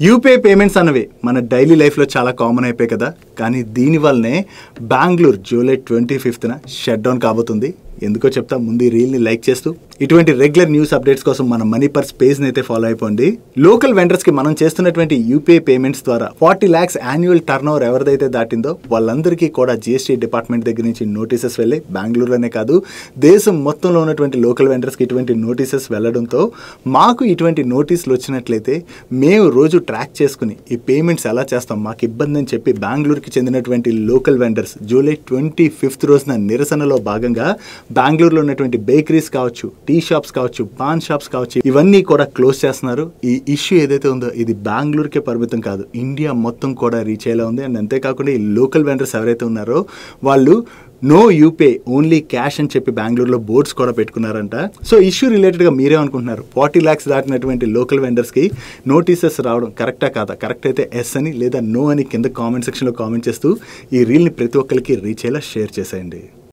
UPI payments అన్నవి మన daily లైఫ్లో చాలా కామన్ అయిపోయాయి కదా. కానీ దీనివల్లనే బెంగళూరు జూలై 25న షట్ డౌన్ కాబోతుంది. ఎందుకో చెప్తా, ముందు ఈ రీల్ని లైక్ చేస్తూ ఇటువంటి రెగ్యులర్ న్యూస్ అప్డేట్స్ కోసం మన మనీ పర్స్ పేజ్ని అయితే ఫాలో అయిపోండి. లోకల్ వెండర్స్కి మనం చేస్తున్నటువంటి యూపీఐ పేమెంట్స్ ద్వారా 40 lakhs యాన్యువల్ టర్న్ ఓవర్ ఎవరిదైతే దాటిందో వాళ్ళందరికీ కూడా జీఎస్టీ డిపార్ట్మెంట్ దగ్గర నుంచి నోటీసెస్ వెళ్ళి బెంగళూరులోనే కాదు దేశం మొత్తంలో ఉన్నటువంటి లోకల్ వెండర్స్కి ఇటువంటి నోటీసెస్ వెళ్ళడంతో మాకు ఇటువంటి నోటీసులు వచ్చినట్లయితే మేము రోజు ట్రాక్ చేసుకుని ఈ పేమెంట్స్ ఎలా చేస్తాం, మాకు ఇబ్బంది అని చెప్పి బెంగళూరుకి చెందినటువంటి లోకల్ వెండర్స్ జూలై 25th రోజున నిరసనలో భాగంగా బెంగళూరులో ఉన్నటువంటి బేకరీస్ కావచ్చు, టీ షాప్స్ కావచ్చు, పాన్ షాప్స్ కావచ్చు, ఇవన్నీ కూడా క్లోజ్ చేస్తున్నారు. ఈ ఇష్యూ ఏదైతే ఉందో ఇది బెంగళూరుకే పరిమితం కాదు, ఇండియా మొత్తం కూడా రీచ్ అయ్యేలా ఉంది. అండ్ అంతేకాకుండా ఈ లోకల్ వెండర్స్ ఎవరైతే ఉన్నారో వాళ్ళు నో యూపీఐ ఓన్లీ క్యాష్ అని చెప్పి బెంగళూరులో బోర్డ్స్ కూడా పెట్టుకున్నారంట. సో ఇష్యూ రిలేటెడ్గా మీరేమనుకుంటున్నారు? 40 lakhs దాటినటువంటి లోకల్ వెండర్స్కి నోటీసెస్ రావడం కరెక్టా కాదా? కరెక్ట్ అయితే ఎస్ అని లేదా నో అని కింద కామెంట్ సెక్షన్లో కామెంట్ చేస్తూ ఈ రీల్ని ప్రతి ఒక్కరికి రీచ్ అయ్యేలా షేర్ చేసేయండి.